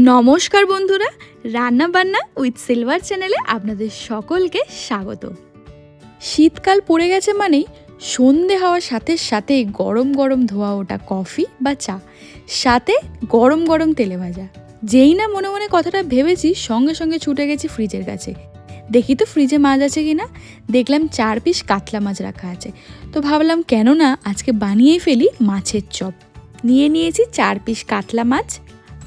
নমস্কার বন্ধুরা, রান্না বান্না উইথ সিলভার চ্যানেলে আপনাদের সকলকে স্বাগত। শীতকাল পড়ে গেছে মানেই সন্ধে হওয়ার সাথে সাথে গরম গরম ধোয়া ওঠা কফি বা চা, সাথে গরম গরম তেলে ভাজা। যেই না মনে মনে কথাটা ভেবেছি, সঙ্গে সঙ্গে ছুটে গেছি ফ্রিজের কাছে। দেখি তো ফ্রিজে মাছ আছে কিনা। দেখলাম 4 পিস কাতলা মাছ রাখা আছে। তো ভাবলাম কেন না আজকে বানিয়েই ফেলি মাছের চপ। নিয়ে নিয়েছি 4 পিস কাতলা মাছ,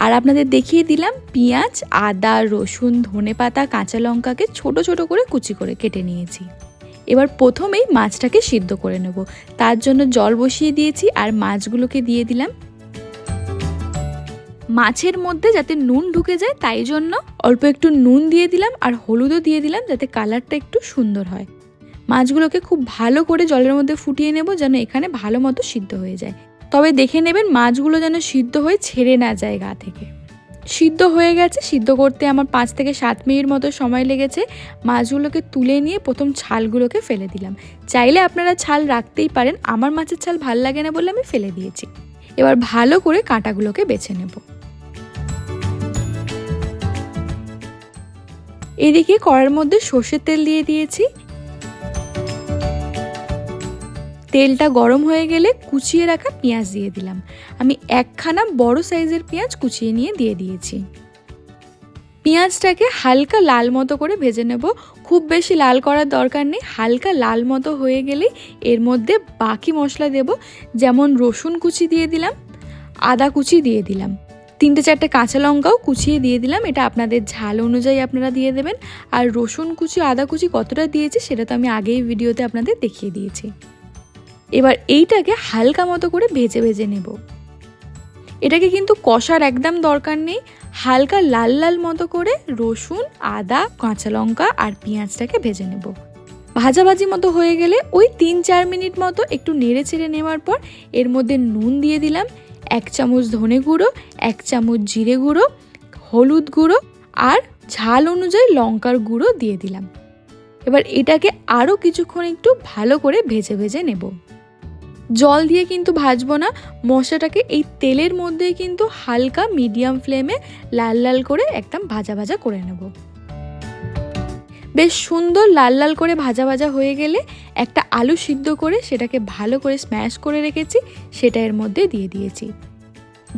আর আপনাদের দেখিয়ে দিলাম পেঁয়াজ, আদা, রসুন, ধনেপাতা, কাঁচা লঙ্কাকে ছোট ছোট করে কুচি করে কেটে নিয়েছি। এবার প্রথমেই মাছটাকে সিদ্ধ করে নেব। তার জন্য জল বসিয়ে দিয়েছি আর মাছগুলোকে দিয়ে দিলাম। মাছের মধ্যে যাতে নুন ঢুকে যায় তাই জন্য অল্প একটু নুন দিয়ে দিলাম আর হলুদও দিয়ে দিলাম, যাতে কালারটা একটু সুন্দর হয়। মাছগুলোকে খুব ভালো করে জলের মধ্যে ফুটিয়ে নেব, যেন এখানে ভালো মতো সিদ্ধ হয়ে যায়। তবে দেখে নেবেন মাছগুলো যেন সিদ্ধ হয়ে ছেড়ে না যায় গা থেকে। সিদ্ধ হয়ে গেছে। সিদ্ধ করতে আমার 5 থেকে 7 মিনিট মতো সময় লেগেছে। মাছগুলোকে তুলে নিয়ে প্রথম ছালগুলোকে ফেলে দিলাম। চাইলে আপনারা ছাল রাখতেই পারেন, আমার মাছের ছাল ভাল লাগে না বলে আমি ফেলে দিয়েছি। এবার ভালো করে কাঁটাগুলোকে বেছে নেব। এদিকে কড়াইয়ের মধ্যে সর্ষের তেল দিয়ে দিয়েছি। তেলটা গরম হয়ে গেলে কুচিয়ে রাখা পেঁয়াজ দিয়ে দিলাম। আমি একখানা বড় সাইজের পেঁয়াজ কুচিয়ে নিয়ে দিয়ে দিয়েছি। পেঁয়াজটাকে হালকা লাল মতো করে ভেজে নেব। খুব বেশি লাল করার দরকার নেই, হালকা লাল মতো হয়ে গেলেই এর মধ্যে বাকি মশলা দেব। যেমন রসুন কুচি দিয়ে দিলাম, আদা কুচি দিয়ে দিলাম, 3-4টে কাঁচা লঙ্কাও কুচিয়ে দিয়ে দিলাম। এটা আপনাদের ঝাল অনুযায়ী আপনারা দিয়ে দেবেন। আর রসুন কুচি, আদা কুচি কতটা দিয়েছি সেটা তো আমি আগেই ভিডিওতে আপনাদের দেখিয়ে দিয়েছি। এবার এইটাকে হালকা মতো করে ভেজে ভেজে নেব। এটাকে কিন্তু কষার একদম দরকার নেই, হালকা লাল লাল মতো করে রসুন, আদা, কাঁচা লঙ্কা আর পেঁয়াজটাকে ভেজে নেব। ভাজাভাজি মতো হয়ে গেলে ওই 3-4 মিনিট মতো একটু নেড়ে চেড়ে নেওয়ার পর এর মধ্যে নুন দিয়ে দিলাম, 1 চামচ ধনে গুঁড়ো, 1 চামচ জিরে গুঁড়ো, হলুদ গুঁড়ো আর ঝাল অনুযায়ী লঙ্কার গুঁড়ো দিয়ে দিলাম। এবার এটাকে আরও কিছুক্ষণ একটু ভালো করে ভেজে ভেজে নেব। জল দিয়ে কিন্তু ভাজবো না, মশলাটাকে এই তেলের মধ্যেই কিন্তু হালকা মিডিয়াম ফ্লেমে লাল লাল করে একদম ভাজা ভাজা করে নেব। বেশ সুন্দর লাল লাল করে ভাজা ভাজা হয়ে গেলে একটা আলু সিদ্ধ করে সেটাকে ভালো করে স্ম্যাশ করে রেখেছি, সেটা এর মধ্যে দিয়ে দিয়েছি।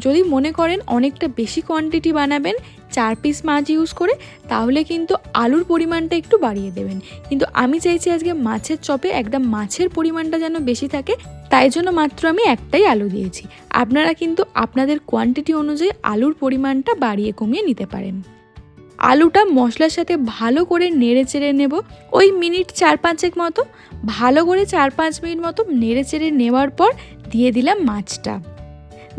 যদি মনে করেন অনেকটা বেশি কোয়ান্টিটি বানাবেন 4 পিস মাছ ইউজ করে, তাহলে কিন্তু আলুর পরিমাণটা একটু বাড়িয়ে দেবেন। কিন্তু আমি চাইছি আজকে মাছের চপে একদম মাছের পরিমাণটা যেন বেশি থাকে, তাই জন্য মাত্র আমি একটাই আলু দিয়েছি। আপনারা কিন্তু আপনাদের কোয়ান্টিটি অনুযায়ী আলুর পরিমাণটা বাড়িয়ে কমিয়ে নিতে পারেন। আলুটা মশলার সাথে ভালো করে নেড়ে চেড়ে নেব। ওই মিনিট 4-5 মতো ভালো করে 4-5 মিনিট মতো নেড়ে চেড়ে নেওয়ার পর দিয়ে দিলাম মাছটা।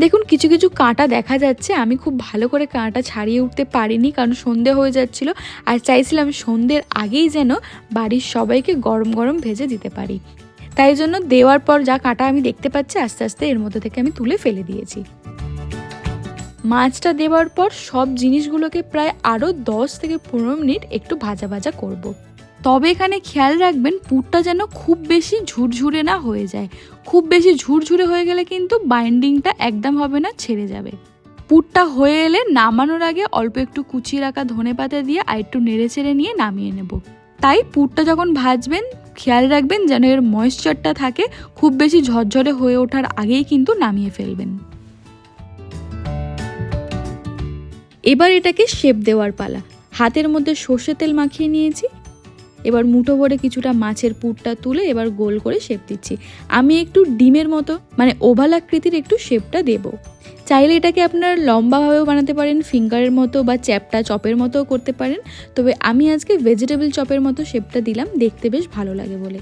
দেখুন কিছু কিছু কাঁটা দেখা যাচ্ছে, আমি খুব ভালো করে কাঁটা ছাড়িয়ে উঠতে পারিনি, কারণ সন্ধে হয়ে যাচ্ছিল আর চাইছিলাম সন্ধ্যের আগেই যেন বাড়ির সবাইকে গরম গরম ভেজে দিতে পারি। তাই জন্য দেওয়ার পর যা কাঁটা আমি দেখতে পাচ্ছি আস্তে আস্তে এর মধ্যে থেকে আমি তুলে ফেলে দিয়েছি। মাছটা দেওয়ার পর সব জিনিসগুলোকে প্রায় আরও 10 থেকে 15 মিনিট একটু ভাজা ভাজা করব। তবে এখানে খেয়াল রাখবেন পুরটা যেন খুব বেশি ঝুরঝুরে না হয়ে যায়। খুব বেশি ঝুরঝুরে হয়ে গেলে কিন্তু বাইন্ডিংটা একদম হবে না, ছেড়ে যাবে। পুরটা হয়ে এলে নামানোর আগে অল্প একটু কুচিয়ে রাখা ধনেপাতা দিয়ে আর একটু নেড়ে চেড়ে নিয়ে নামিয়ে নেব। তাই পুরটা যখন ভাজবেন খেয়াল রাখবেন যেন এর ময়েশ্চারটা থাকে, খুব বেশি ঝরঝরে হয়ে ওঠার আগেই কিন্তু নামিয়ে ফেলবেন। এবার এটাকে শেপ দেওয়ার পালা। হাতের মধ্যে সর্ষের তেল মাখিয়ে নিয়েছি। এবার মুঠো ভরে কিছুটা মাছের পুরটা তুলে এবার গোল করে শেপ দিচ্ছি। আমি একটু ডিমের মতো মানে ওভাল আকৃতির একটু শেপটা দেব। চাইলে এটাকে আপনারা লম্বাভাবেও বানাতে পারেন, ফিঙ্গারের মতো বা চ্যাপটা চপের মতোও করতে পারেন। তবে আমি আজকে ভেজিটেবল চপের মতো শেপটা দিলাম, দেখতে বেশ ভালো লাগে বলে।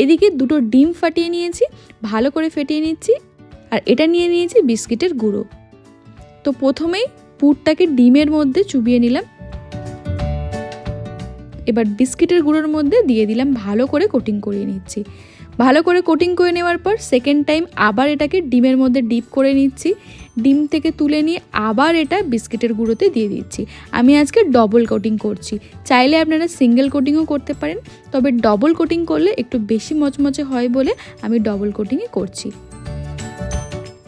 এদিকে 2টো ডিম ফাটিয়ে নিয়েছি, ভালো করে ফেটিয়ে নিচ্ছি। আর এটা নিয়ে নিয়েছি বিস্কিটের গুঁড়ো। তো প্রথমেই পুরটাকে ডিমের মধ্যে চুবিয়ে নিলাম। এবার বিস্কিটের গুঁড়োর মধ্যে দিয়ে দিলাম, ভালো করে কোটিং করিয়ে নিচ্ছি। ভালো করে কোটিং করে নেওয়ার পর সেকেন্ড টাইম আবার এটাকে ডিমের মধ্যে ডিপ করে নিচ্ছি। ডিম থেকে তুলে নিয়ে আবার এটা বিস্কিটের গুঁড়োতে দিয়ে দিচ্ছি। আমি আজকে ডবল কোটিং করছি, চাইলে আপনারা সিঙ্গেল কোটিংও করতে পারেন, তবে ডবল কোটিং করলে একটু বেশি মচমচে হয় বলে আমি ডবল কোটিংই করছি।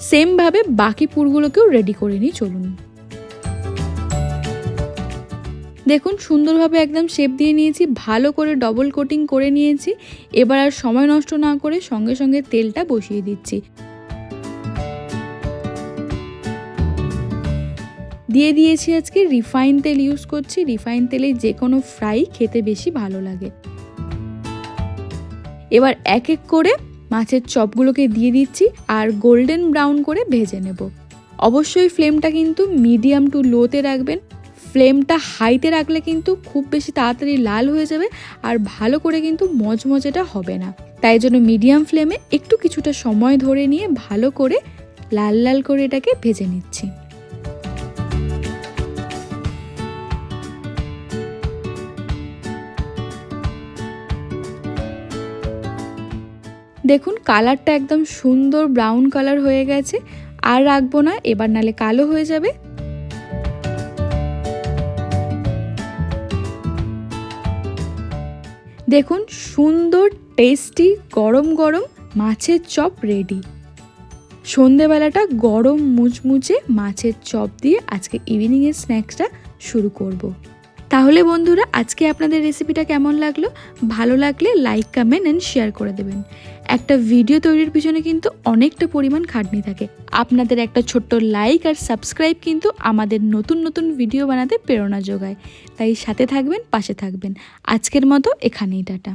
সেমভাবে বাকি পুরগুলোকেও রেডি করে নিই, চলুন। দেখুন সুন্দরভাবে একদম শেপ দিয়ে নিয়েছি, ভালো করে ডবল কোটিং করে নিয়েছি। এবার আর সময় নষ্ট না করে সঙ্গে সঙ্গে তেলটা বসিয়ে দিচ্ছি। দিয়ে দিয়েছি আজকে রিফাইন তেল ইউজ করছি। রিফাইন তেলে যে কোনো ফ্রাই খেতে বেশি ভালো লাগে। এবার এক এক করে মাছের চপগুলোকে দিয়ে দিচ্ছি আর গোল্ডেন ব্রাউন করে ভেজে নেব। অবশ্যই ফ্লেমটা কিন্তু মিডিয়াম টু লোতে রাখবেন। ফ্লেমটা হাইতে রাখলে কিন্তু খুব বেশি তাড়াতাড়ি লাল হয়ে যাবে আর ভালো করে কিন্তু মজমজেটা হবে না। তাই জন্য মিডিয়াম ফ্লেমে একটু কিছুটা সময় ধরে নিয়ে ভালো করে লাল লাল করে এটাকে ভেজে নিচ্ছি। দেখুন কালারটা একদম সুন্দর ব্রাউন কালার হয়ে গেছে। আর রাখবো না, এবার নালে কালো হয়ে যাবে। দেখুন সুন্দর টেস্টি গরম গরম মাছের চপ রেডি। সন্ধেবেলাটা গরম মুচমুচে মাছের চপ দিয়ে আজকে ইভিনিংয়ের স্ন্যাক্সটা শুরু করব। তাহলে বন্ধুরা আজকে আপনাদের রেসিপিটা কেমন লাগলো? ভালো লাগলে লাইক, কমেন্ট অ্যান্ড শেয়ার করে দেবেন। একটা ভিডিও তৈরির পিছনে কিন্তু অনেকটা পরিমাণ খাটনি থাকে। আপনাদের একটা ছোট্ট লাইক আর সাবস্ক্রাইব কিন্তু আমাদের নতুন নতুন ভিডিও বানাতে প্রেরণা যোগায়। তাই সাথে থাকবেন, পাশে থাকবেন। আজকের মতো এখানেই টাটা।